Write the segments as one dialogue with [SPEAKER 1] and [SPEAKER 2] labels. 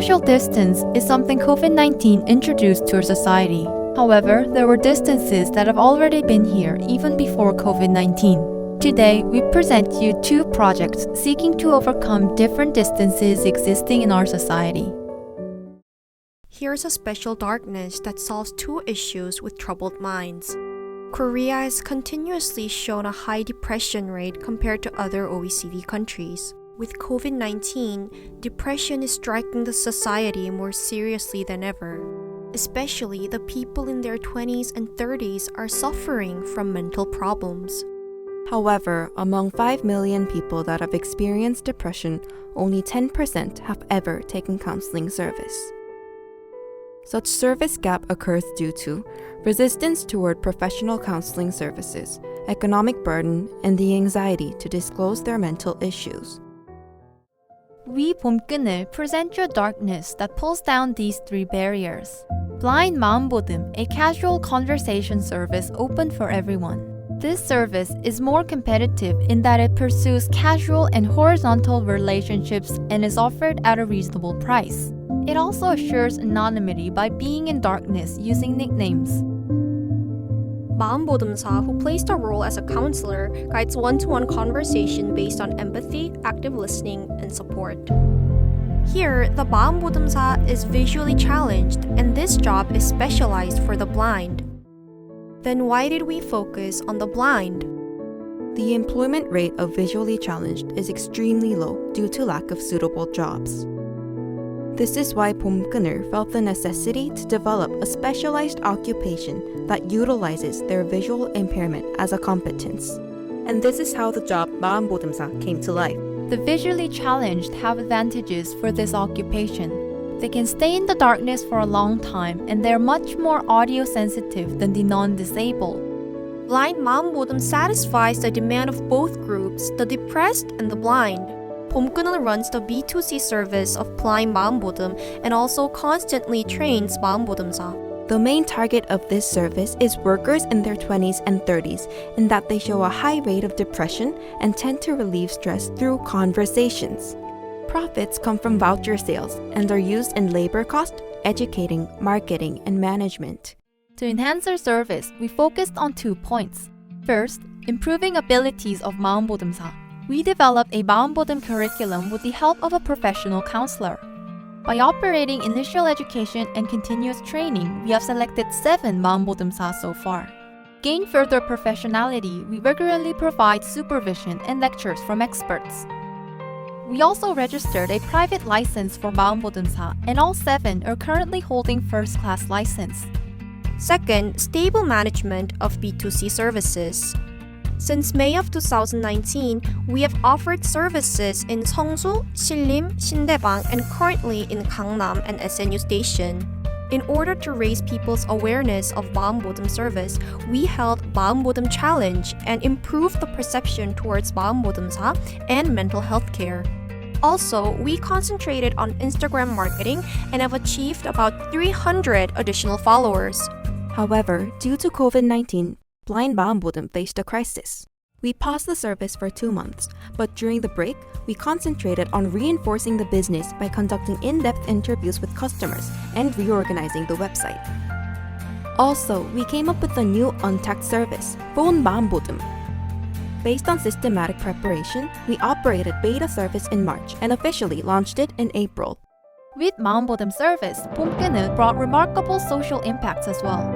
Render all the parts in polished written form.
[SPEAKER 1] Social distance is something COVID-19 introduced to our society. However, there were distances that have already been here even before COVID-19. Today, we present you two projects seeking to overcome different distances existing in our society.
[SPEAKER 2] Here's a special darkness that solves two issues with troubled minds. Korea has continuously shown a high depression rate compared to other OECD countries. With COVID-19, depression is striking the society more seriously than ever. Especially the people in their 20s and 30s are suffering from mental problems.
[SPEAKER 3] However, among 5 million people that have experienced depression, only 10% have ever taken counseling service. Such service gap occurs due to resistance toward professional counseling services, economic burden, and the anxiety to disclose their mental issues.
[SPEAKER 1] We 봄끈을 present you a darkness that pulls down these three barriers. Blind 마음보듬, a casual conversation service open for everyone. This service is more competitive in that it pursues casual and horizontal relationships and is offered at a reasonable price. It also assures anonymity by being in darkness using nicknames.
[SPEAKER 2] 마음보듬사, who plays the role as a counselor, guides one-to-one conversation based on empathy, active listening, and support. Here, the 마음보듬사 is visually challenged, and this job is specialized for the blind. Then why did we focus on the blind?
[SPEAKER 3] The employment rate of visually challenged is extremely low due to lack of suitable jobs. This is why 봄끈을 felt the necessity to develop a specialized occupation that utilizes their visual impairment as a competence. And this is how the job 마음보듬사 came to life.
[SPEAKER 1] The visually challenged have advantages for this occupation. They can stay in the darkness for a long time, and they're much more audio sensitive than the non-disabled.
[SPEAKER 2] Blind 마음보듬 satisfies the demand of both groups, the depressed and the blind. 봄끈을 runs the B2C service of blind 마음보듬 and also constantly trains 마음보듬사.
[SPEAKER 3] The main target of this service is workers in their 20s and 30s in that they show a high rate of depression and tend to relieve stress through conversations. Profits come from voucher sales and are used in labor cost, educating, marketing, and management.
[SPEAKER 1] To enhance our service, we focused on 2 points. First, improving abilities of 마음보듬사. We developed a 마음보듬 curriculum with the help of a professional counselor. By operating initial education and continuous training, we have selected 7 마음보듬사 so far. To gain further professionality, we regularly provide supervision and lectures from experts. We also registered a private license for 마음보듬사, and all 7 are currently holding first-class license.
[SPEAKER 2] Second, stable management of B2C services. Since May of 2019, we have offered services in Seongsu, Sinlim, Sindaebang, and currently in Gangnam and SNU Station. In order to raise people's awareness of 마음보듬 service, we held 마음보듬 Challenge and improved the perception towards 마음보듬사 and mental health care. Also, we concentrated on Instagram marketing and have achieved about 300 additional followers.
[SPEAKER 3] However, due to COVID-19, blind 마음보듬 faced a crisis. We paused the service for 2 months, but during the break, we concentrated on reinforcing the business by conducting in-depth interviews with customers and reorganizing the website. Also, we came up with a new untagged service, phone 마음보듬. Based on systematic preparation, we operated beta service in March and officially launched it in April.
[SPEAKER 1] With 마음보듬 service, 봄끈을 brought remarkable social impacts as well.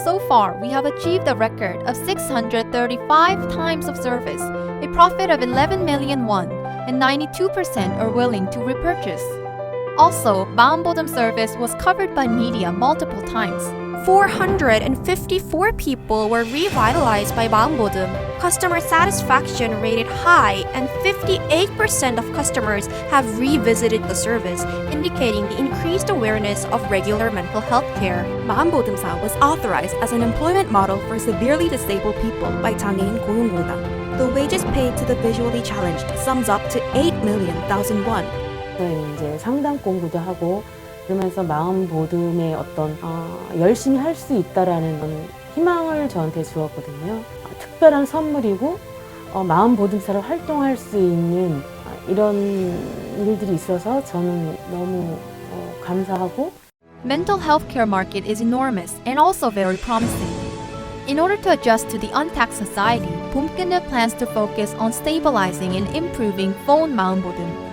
[SPEAKER 1] So far, we have achieved a record of 635 times of service, a profit of 11 million won, and 92% are willing to repurchase. Also, 마음보듬 service was covered by media multiple times.
[SPEAKER 2] 454 people were revitalized by 마음보듬. Customer satisfaction rated high, and 58% of customers have revisited the service, indicating the increased awareness of regular mental health care.
[SPEAKER 3] 마음보듬사 was authorized as an employment model for severely disabled people by 장애인 고용공단. The wages paid to the visually challenged sums up to 8 million thousand won.
[SPEAKER 4] 이제 상담 공부도 하고 그러면서 마음보듬의 어떤 열심히 할 수 있다라는 희망을 저한테 주었거든요. 특별한 선물이고 마음보듬사로 활동할 수 있는 이런 일들이 있어서 저는 너무 감사하고
[SPEAKER 1] Mental health care market is enormous and also very promising. In order to adjust to the untaxed society, 봄그늘 plans to focus on stabilizing and improving phone 마음보듬.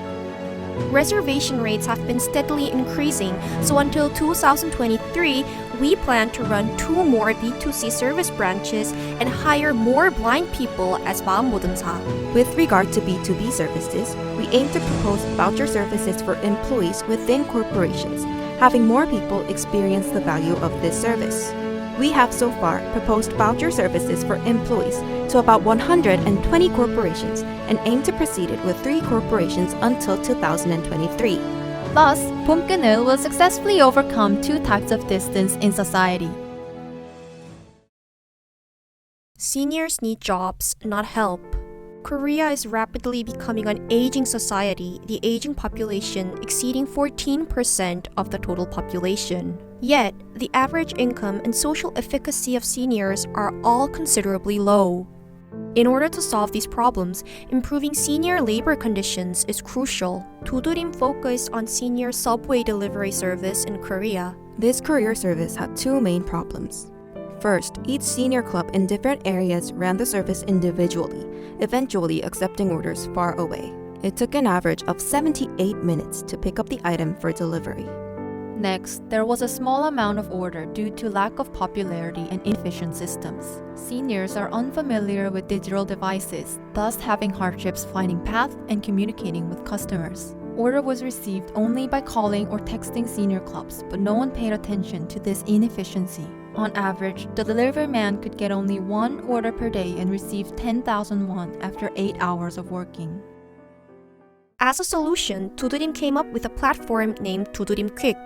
[SPEAKER 2] Reservation rates have been steadily increasing, so until 2023, we plan to run 2 more B2C service branches and hire more blind people as 마음보듬사.
[SPEAKER 3] With regard to B2B services, we aim to propose voucher services for employees within corporations, having more people experience the value of this service. We have so far proposed voucher services for employees to about 120 corporations and aim to proceed it with 3 corporations until 2023.
[SPEAKER 1] Thus, 봄그늘 will successfully overcome 2 types of distance in society.
[SPEAKER 2] Seniors need jobs, not help. Korea is rapidly becoming an aging society, the aging population exceeding 14% of the total population. Yet, the average income and social efficacy of seniors are all considerably low. In order to solve these problems, improving senior labor conditions is crucial. 두드림 focused on senior subway delivery service in Korea.
[SPEAKER 3] This courier service had 2 main problems. First, each senior club in different areas ran the service individually, eventually accepting orders far away. It took an average of 78 minutes to pick up the item for delivery.
[SPEAKER 1] Next, there was a small amount of order due to lack of popularity and inefficient systems. Seniors are unfamiliar with digital devices, thus having hardships finding path and communicating with customers. Order was received only by calling or texting senior clubs, but no one paid attention to this inefficiency. On average, the delivery man could get only 1 order per day and receive 10,000 won after 8 hours of working.
[SPEAKER 2] As a solution, 두드림 came up with a platform named 두드림 Quick.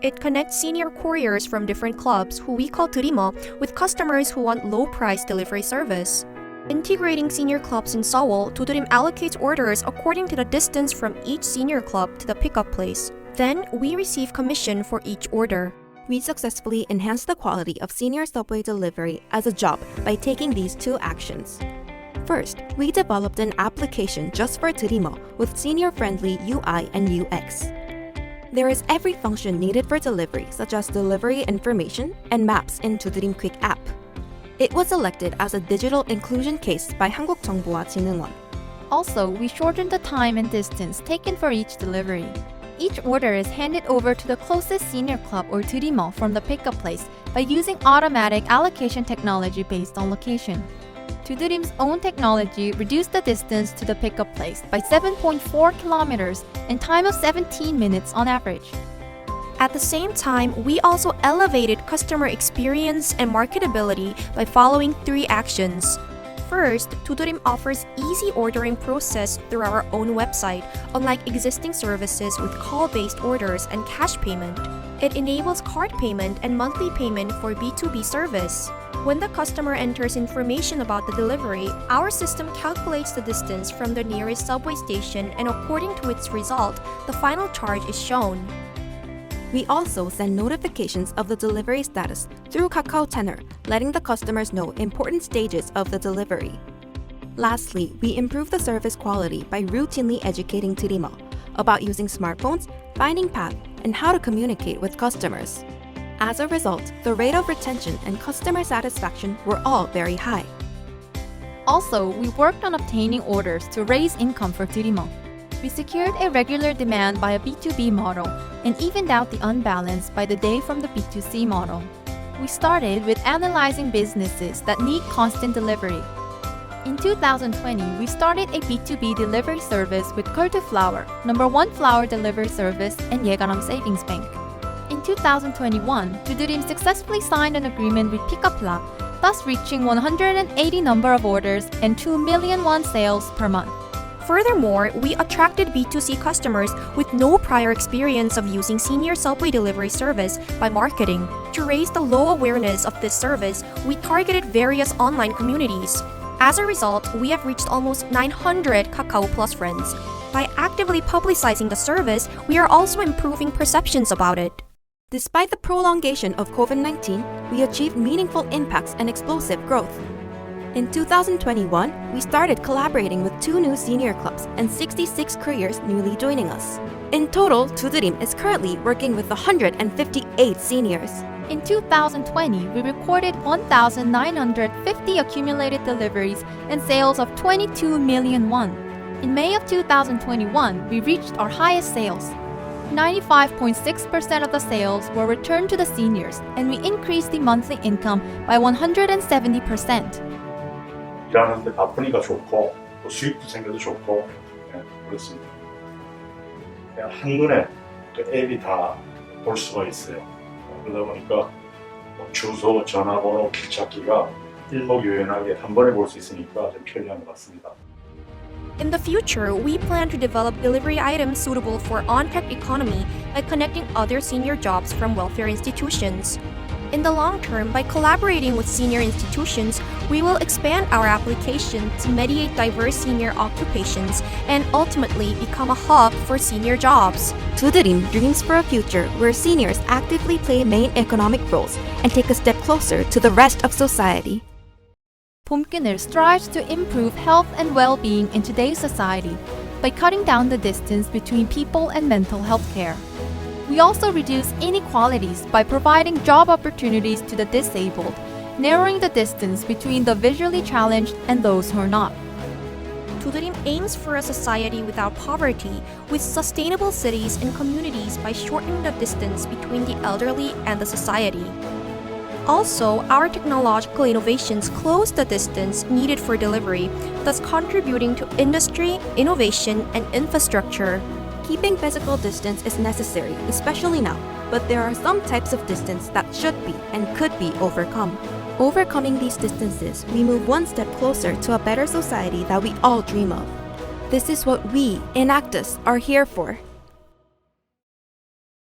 [SPEAKER 2] It connects senior couriers from different clubs, who we call 드리머, with customers who want low-price delivery service. Integrating senior clubs in Seoul, 두드림 allocates orders according to the distance from each senior club to the pickup place. Then, we receive commission for each order.
[SPEAKER 3] We successfully enhanced the quality of senior subway delivery as a job by taking these 2 actions. First, we developed an application just for 드리머 with senior-friendly UI and UX. There is every function needed for delivery, such as delivery information and maps in 두드림 Quick app. It was selected as a digital inclusion case by 한국정보화진흥원.
[SPEAKER 1] Also, we shortened the time and distance taken for each delivery. Each order is handed over to the closest senior club or 드리머 from the pickup place by using automatic allocation technology based on location. 두드림's own technology reduced the distance to the pickup place by 7.4 kilometers in time of 17 minutes on average.
[SPEAKER 2] At the same time, we also elevated customer experience and marketability by following 3 actions. First, 두드림 offers easy ordering process through our own website, unlike existing services with call-based orders and cash payment. It enables card payment and monthly payment for B2B service. When the customer enters information about the delivery, our system calculates the distance from the nearest subway station, and according to its result, the final charge is shown.
[SPEAKER 3] We also send notifications of the delivery status through Kakao Tenor, letting the customers know important stages of the delivery. Lastly, we improve the service quality by routinely educating 드리머 about using smartphones, finding path, and how to communicate with customers. As a result, the rate of retention and customer satisfaction were all very high.
[SPEAKER 1] Also, we worked on obtaining orders to raise income for 드리머. We secured a regular demand by a B2B model and evened out the unbalance by the day from the B2C model. We started with analyzing businesses that need constant delivery. In 2020, we started a B2B delivery service with Kultu Flour, #1 flour delivery service, and 예가람 Savings Bank. In 2021, 두드림 successfully signed an agreement with Pickupla, thus reaching 180 number of orders and 2 million won sales per month.
[SPEAKER 2] Furthermore, we attracted B2C customers with no prior experience of using senior subway delivery service by marketing. To raise the low awareness of this service, we targeted various online communities. As a result, we have reached almost 900 Kakao Plus friends. By actively publicizing the service, we are also improving perceptions about it.
[SPEAKER 3] Despite the prolongation of COVID-19, we achieved meaningful impacts and explosive growth. In 2021, we started collaborating with 2 new senior clubs and 66 careers newly joining us. In total, Tudurim is currently working with 158 seniors.
[SPEAKER 1] In 2020, we recorded 1,950 accumulated deliveries and sales of 22 million won. In May of 2021, we reached our highest sales. 95.6% of the sales were returned to the seniors, and we increased the monthly income by 170%.
[SPEAKER 5] 일하는데 바쁘니까 좋고 또 수입도 생겨도 좋고 그렇습니다. 그냥 한눈에 또 앱이 다 볼 수가 있어요. 그러다 보니까 뭐 주소, 전화번호, 길찾기가 일목요연하게 한 번에 볼 수 있으니까 좀 편리한 것 같습니다.
[SPEAKER 2] In the future, we plan to develop delivery items suitable for on-tech economy by connecting other senior jobs from welfare institutions. In the long term, by collaborating with senior institutions, we will expand our application to mediate diverse senior occupations and ultimately become a hub for senior jobs.
[SPEAKER 3] Tudurim dreams for a future where seniors actively play main economic roles and take a step closer to the rest of society.
[SPEAKER 1] 봄그늘 strives to improve health and well-being in today's society by cutting down the distance between people and mental health care. We also reduce inequalities by providing job opportunities to the disabled, narrowing the distance between the visually challenged and those who are not.
[SPEAKER 2] Tudurim aims for a society without poverty, with sustainable cities and communities by shortening the distance between the elderly and the society. Also, our technological innovations close the distance needed for delivery, thus contributing to industry, innovation, and infrastructure.
[SPEAKER 3] Keeping physical distance is necessary, especially now, but there are some types of distance that should be and could be overcome. Overcoming these distances, we move one step closer to a better society that we all dream of. This is what we, Enactus, are here for.